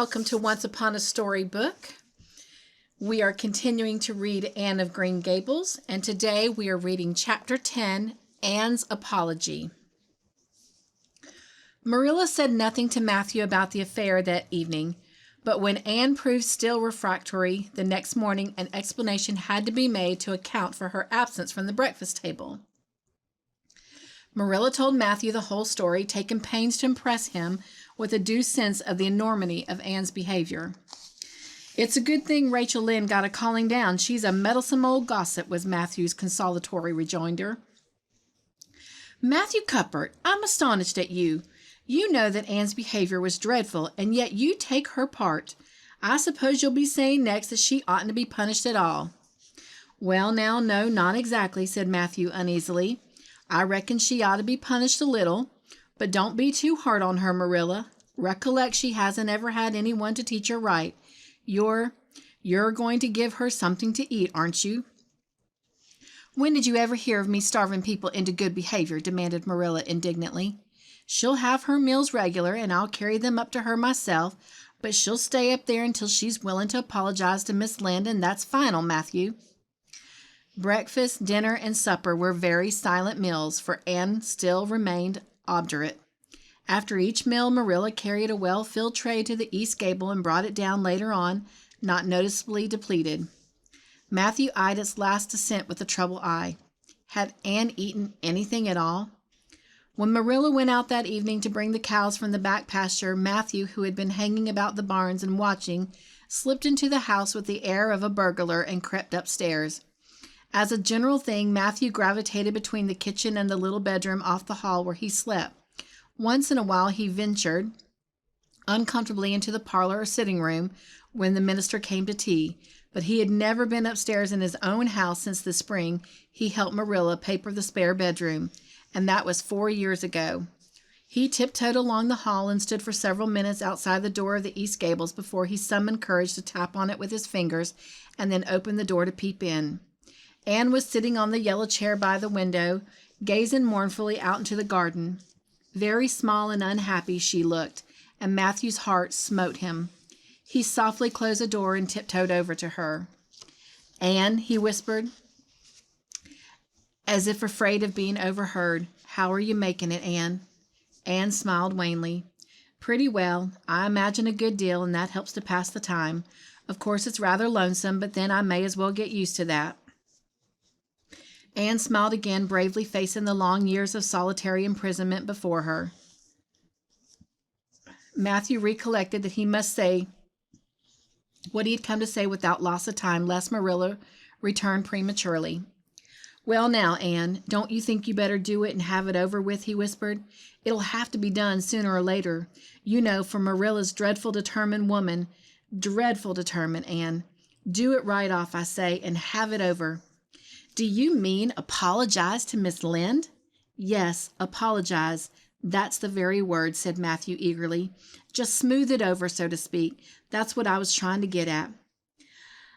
welcome to Once Upon a Storybook. We are continuing to read Anne of Green Gables, and today we are reading Chapter 10, Anne's Apology. Marilla said nothing to Matthew about the affair that evening, but when Anne proved still refractory the next morning, an explanation had to be made to account for her absence from the breakfast table. Marilla told Matthew the whole story, taking pains to impress him with a due sense of the enormity of Anne's behavior. "It's a good thing Rachel Lynde got a calling down. She's a meddlesome old gossip," was Matthew's consolatory rejoinder. "Matthew Cuthbert, I'm astonished at you. You know that Anne's behavior was dreadful, and yet you take her part. I suppose you'll be saying next that she oughtn't to be punished at all." "Well, now, no, not exactly," said Matthew uneasily. "I reckon she ought to be punished a little. But don't be too hard on her, Marilla. Recollect she hasn't ever had anyone to teach her right. You're going to give her something to eat, aren't you?" "When did you ever hear of me starving people into good behavior?" demanded Marilla indignantly. "She'll have her meals regular, and I'll carry them up to her myself, but she'll stay up there until she's willing to apologize to Miss Lynde, and that's final, Matthew." Breakfast, dinner, and supper were very silent meals, for Anne still remained obdurate. After each meal, Marilla carried a well-filled tray to the east gable and brought it down later on, not noticeably depleted. Matthew eyed its last descent with a troubled eye. Had Anne eaten anything at all? When Marilla went out that evening to bring the cows from the back pasture, Matthew, who had been hanging about the barns and watching, slipped into the house with the air of a burglar and crept upstairs. As a general thing, Matthew gravitated between the kitchen and the little bedroom off the hall where he slept. Once in a while he ventured uncomfortably into the parlor or sitting room when the minister came to tea, but he had never been upstairs in his own house since the spring he helped Marilla paper the spare bedroom, and that was 4 years ago. He tiptoed along the hall and stood for several minutes outside the door of the east gables before he summoned courage to tap on it with his fingers and then opened the door to peep in. Anne was sitting on the yellow chair by the window, gazing mournfully out into the garden. Very small and unhappy she looked, and Matthew's heart smote him. He softly closed the door and tiptoed over to her. "Anne," he whispered, as if afraid of being overheard, "how are you making it, Anne?" Anne smiled wanly. "Pretty well. I imagine a good deal, and that helps to pass the time. Of course it's rather lonesome, but then I may as well get used to that." Anne smiled again, bravely facing the long years of solitary imprisonment before her. Matthew recollected that he must say what he had come to say without loss of time, lest Marilla return prematurely. "Well now, Anne, don't you think you better do it and have it over with?" he whispered. "It'll have to be done sooner or later. You know, for Marilla's dreadful determined woman. Dreadful determined, Anne. Do it right off, I say, and have it over." "Do you mean apologize to Miss Lynde?" "Yes, apologize. That's the very word," said Matthew eagerly. "Just smooth it over, so to speak. That's what I was trying to get at."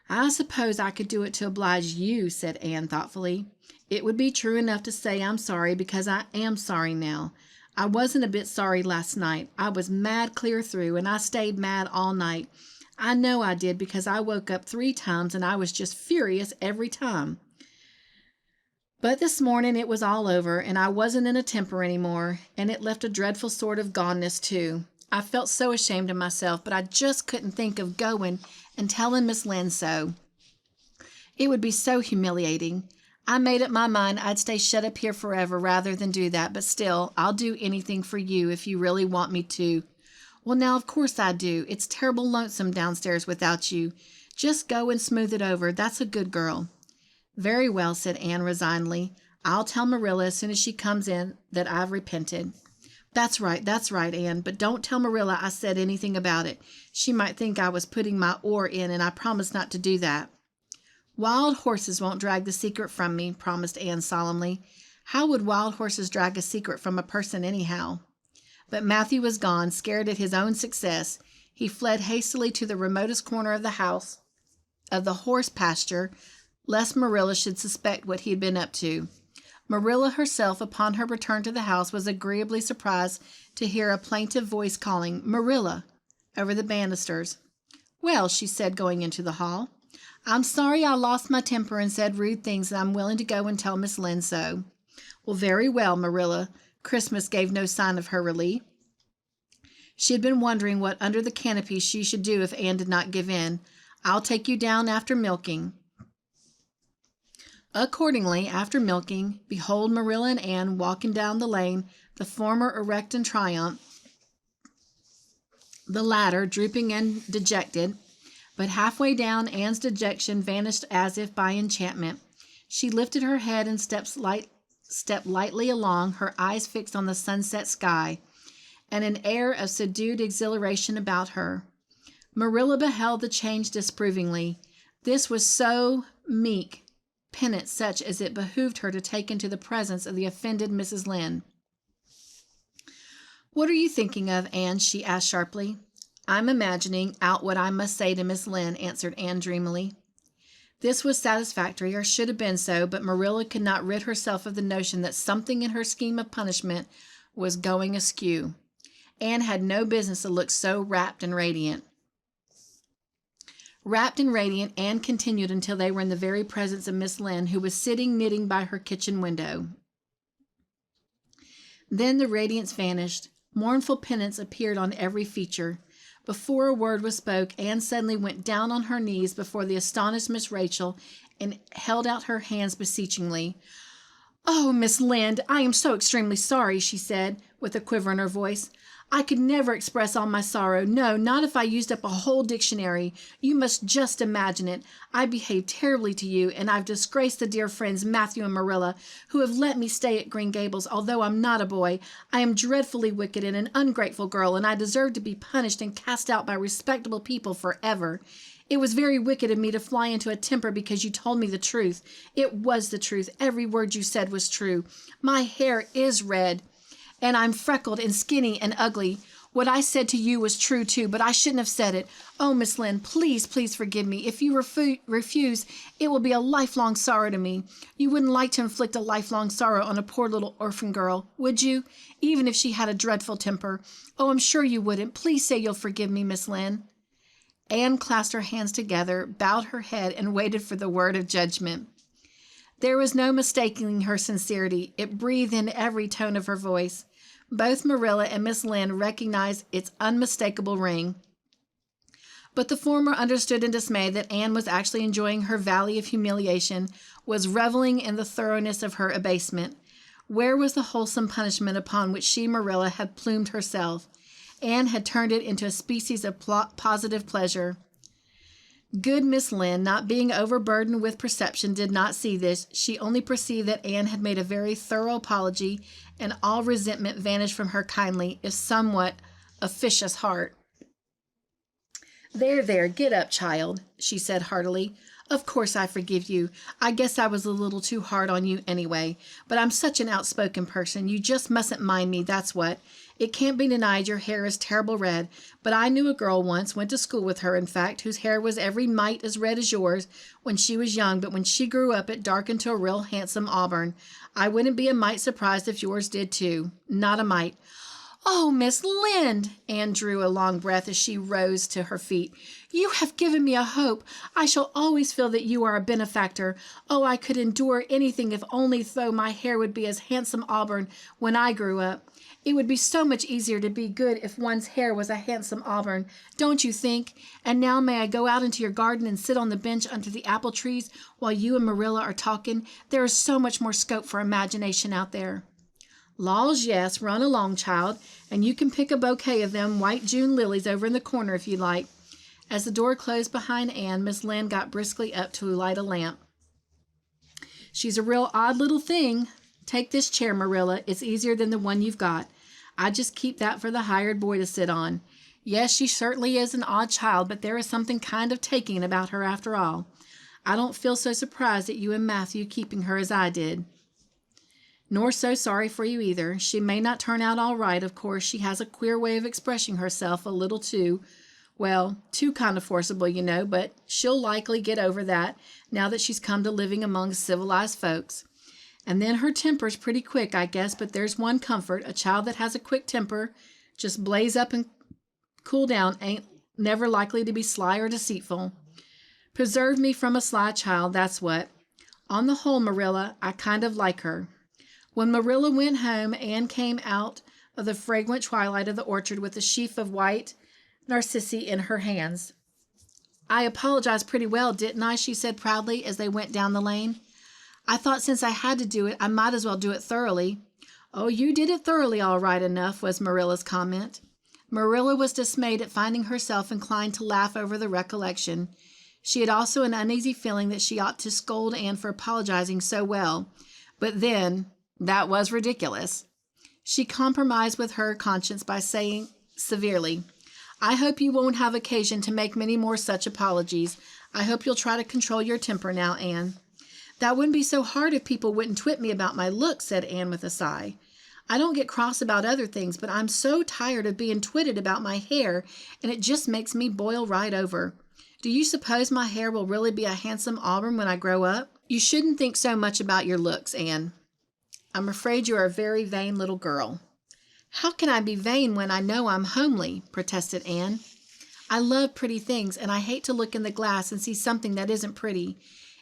"I suppose I could do it to oblige you," said Anne thoughtfully. "It would be true enough to say I'm sorry, because I am sorry now. I wasn't a bit sorry last night. I was mad clear through, and I stayed mad all night. I know I did, because I woke up 3 times, and I was just furious every time. But this morning it was all over, and I wasn't in a temper any more, and it left a dreadful sort of goneness, too. I felt so ashamed of myself, but I just couldn't think of going and telling Miss Lynde so. It would be so humiliating. I made up my mind I'd stay shut up here forever rather than do that, but still, I'll do anything for you if you really want me to." "Well, now, of course I do. It's terrible lonesome downstairs without you. Just go and smooth it over. That's a good girl." "Very well," said Anne resignedly. "I'll tell Marilla as soon as she comes in that I've repented." That's right, Anne, but don't tell Marilla I said anything about it. She might think I was putting my oar in, and I promised not to do that." "Wild horses won't drag the secret from me," promised Anne solemnly. "How would wild horses drag a secret from a person anyhow?" But Matthew was gone, scared at his own success. He fled hastily to the remotest corner of the house, of the horse pasture, lest Marilla should suspect what he had been up to. Marilla herself, upon her return to the house, was agreeably surprised to hear a plaintive voice calling, "Marilla!" over the banisters. "Well," she said, going into the hall, "I'm sorry I lost my temper and said rude things, and I'm willing to go and tell Miss Lynn so." "Well, very well, Marilla." Christmas gave no sign of her relief. She had been wondering what under the canopy she should do if Anne did not give in. "I'll take you down after milking." Accordingly, after milking, behold Marilla and Anne walking down the lane, the former erect in triumph, the latter drooping and dejected. But halfway down, Anne's dejection vanished as if by enchantment. She lifted her head and stepped lightly along, her eyes fixed on the sunset sky, and an air of subdued exhilaration about her. Marilla beheld the change disapprovingly. This was so meek penance, such as it behooved her to take into the presence of the offended Mrs. Lynde. "What are you thinking of, Anne?" she asked sharply. "I'm imagining out what I must say to Miss Lynde," answered Anne dreamily. This was satisfactory, or should have been so, but Marilla could not rid herself of the notion that something in her scheme of punishment was going askew. Anne had no business to look so rapt and radiant. Rapt and radiant, Anne continued until they were in the very presence of Miss Lynde, who was sitting knitting by her kitchen window. Then the radiance vanished. Mournful penance appeared on every feature. Before a word was spoke, Anne suddenly went down on her knees before the astonished Miss Rachel and held out her hands beseechingly. "Oh, Miss Lynde, I am so extremely sorry," she said, with a quiver in her voice. "I could never express all my sorrow. No, not if I used up a whole dictionary. You must just imagine it. I behaved terribly to you, and I've disgraced the dear friends Matthew and Marilla, who have let me stay at Green Gables, although I'm not a boy. I am dreadfully wicked and an ungrateful girl, and I deserve to be punished and cast out by respectable people forever. It was very wicked of me to fly into a temper because you told me the truth. It was the truth. Every word you said was true. My hair is red, and I'm freckled and skinny and ugly. What I said to you was true, too, but I shouldn't have said it. Oh, Miss Lynde, please, please forgive me. If you refuse, it will be a lifelong sorrow to me. You wouldn't like to inflict a lifelong sorrow on a poor little orphan girl, would you? Even if she had a dreadful temper. Oh, I'm sure you wouldn't. Please say you'll forgive me, Miss Lynde." Anne clasped her hands together, bowed her head, and waited for the word of judgment. There was no mistaking her sincerity. It breathed in every tone of her voice. Both Marilla and Miss Lynde recognized its unmistakable ring. But the former understood in dismay that Anne was actually enjoying her valley of humiliation, was reveling in the thoroughness of her abasement. Where was the wholesome punishment upon which she, Marilla, had plumed herself? Anne had turned it into a species of positive pleasure. Good Miss Lynde, not being overburdened with perception, did not see this. She only perceived that Anne had made a very thorough apology, and all resentment vanished from her kindly, if somewhat officious heart. There, get up, child," she said heartily. "Of course I forgive you. I guess I was a little too hard on you anyway. But I'm such an outspoken person. You just mustn't mind me, that's what. It can't be denied your hair is terrible red, but I knew a girl once, went to school with her, in fact, whose hair was every mite as red as yours when she was young, but when she grew up it darkened to a real handsome auburn. I wouldn't be a mite surprised if yours did too. Not a mite." "Oh, Miss Lynde!" Anne drew a long breath as she rose to her feet. "You have given me a hope. I shall always feel that you are a benefactor. Oh, I could endure anything if only though my hair would be as handsome auburn when I grew up. It would be so much easier to be good if one's hair was a handsome auburn, don't you think? And now may I go out into your garden and sit on the bench under the apple trees while you and Marilla are talking? There is so much more scope for imagination out there." "Laws, yes, run along, child, and you can pick a bouquet of them white June lilies over in the corner if you like." As the door closed behind Anne, Miss Lynde got briskly up to light a lamp. "She's a real odd little thing. Take this chair, Marilla. It's easier than the one you've got. I just keep that for the hired boy to sit on. Yes, she certainly is an odd child, but there is something kind of taking about her after all. I don't feel so surprised at you and Matthew keeping her as I did. Nor so sorry for you either. She may not turn out all right, of course. She has a queer way of expressing herself, a little too kind of forcible, you know, but she'll likely get over that now that she's come to living among civilized folks. And then her temper's pretty quick, I guess, but there's one comfort. A child that has a quick temper just blaze up and Cool down ain't never likely to be sly or deceitful. Preserve me from a sly child, that's what. On the whole, Marilla, I kind of like her." When Marilla went home, Anne came out of the fragrant twilight of the orchard with a sheaf of white narcissi in her hands. "I apologized pretty well, didn't I?" she said proudly as they went down the lane. "I thought since I had to do it, I might as well do it thoroughly." "Oh, you did it thoroughly all right enough," was Marilla's comment. Marilla was dismayed at finding herself inclined to laugh over the recollection. She had also an uneasy feeling that she ought to scold Anne for apologizing so well. But then, that was ridiculous. She compromised with her conscience by saying severely, "I hope you won't have occasion to make many more such apologies. I hope you'll try to control your temper now, Anne." "That wouldn't be so hard if people wouldn't twit me about my looks," said Anne with a sigh. "I don't get cross about other things, but I'm so tired of being twitted about my hair, and it just makes me boil right over. Do you suppose my hair will really be a handsome auburn when I grow up?" "You shouldn't think so much about your looks, Anne. I'm afraid you are a very vain little girl." "How can I be vain when I know I'm homely?" protested Anne. "I love pretty things, and I hate to look in the glass and see something that isn't pretty.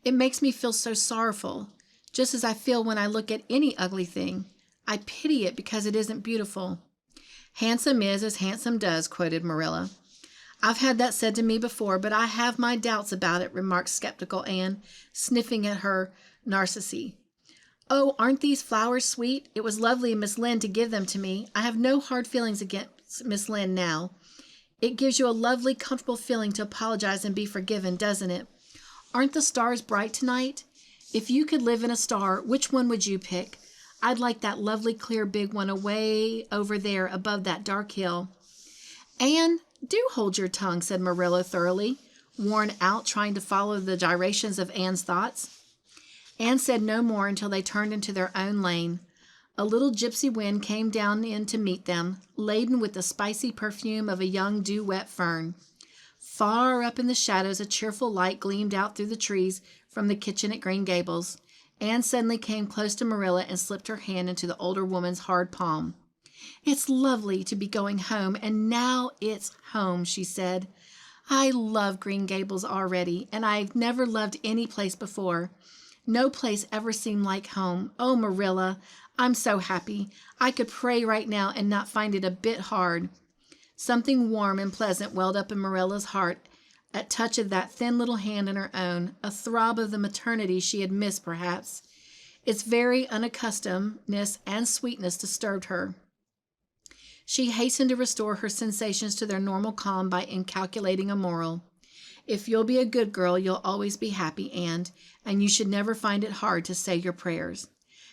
It makes me feel so sorrowful, just as I feel when I look at any ugly thing. I pity it because it isn't beautiful." "Handsome is as handsome does," quoted Marilla. "I've had that said to me before, but I have my doubts about it," remarked skeptical Anne, sniffing at her narcissi. "Oh, aren't these flowers sweet? It was lovely of Miss Lynde to give them to me. I have no hard feelings against Miss Lynde now. It gives you a lovely, comfortable feeling to apologize and be forgiven, doesn't it? Aren't the stars bright tonight? If you could live in a star, which one would you pick? I'd like that lovely, clear, big one away over there above that dark hill." "Anne, do hold your tongue," said Marilla thoroughly, worn out trying to follow the gyrations of Anne's thoughts. Anne said no more until they turned into their own lane. A little gypsy wind came down in to meet them, laden with the spicy perfume of a young dew-wet fern. Far up in the shadows a cheerful light gleamed out through the trees from the kitchen at Green Gables. Anne suddenly came close to Marilla and slipped her hand into the older woman's hard palm. "It's lovely to be going home, and now it's home," she said. "I love Green Gables already, and I've never loved any place before. No place ever seemed like home. Oh, Marilla, I'm so happy. I could pray right now and not find it a bit hard." Something warm and pleasant welled up in Marilla's heart at touch of that thin little hand in her own, a throb of the maternity she had missed perhaps. Its very unaccustomedness and sweetness disturbed her. She hastened to restore her sensations to their normal calm by inculcating a moral. "If you'll be a good girl, you'll always be happy, Anne, and you should never find it hard to say your prayers."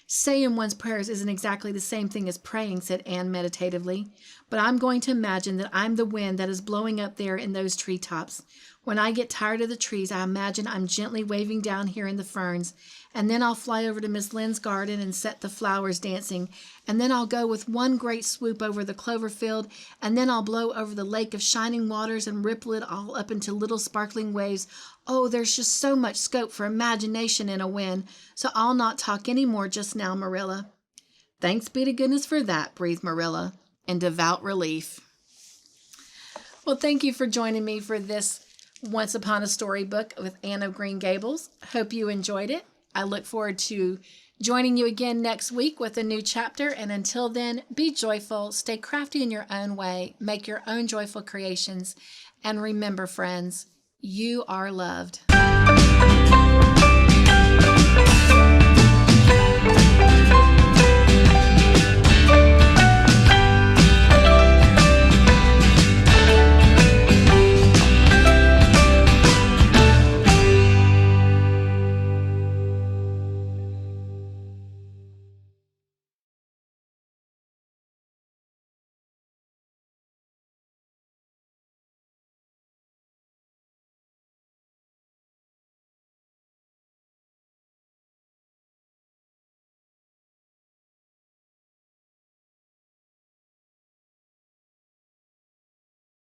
"Saying one's prayers isn't exactly the same thing as praying," said Anne meditatively. "But I'm going to imagine that I'm the wind that is blowing up there in those treetops. When I get tired of the trees, I imagine I'm gently waving down here in the ferns, and then I'll fly over to Miss Lynde's garden and set the flowers dancing, and then I'll go with one great swoop over the clover field, and then I'll blow over the lake of shining waters and ripple it all up into little sparkling waves. Oh, there's just so much scope for imagination in a wind, so I'll not talk any more just now, Marilla." "Thanks be to goodness for that," breathed Marilla, in devout relief. Well, thank you for joining me for this Once Upon a Storybook with Anne of Green Gables. Hope you enjoyed it. I look forward to joining you again next week with a new chapter. And until then, be joyful, stay crafty in your own way, make your own joyful creations. And remember, friends, you are loved.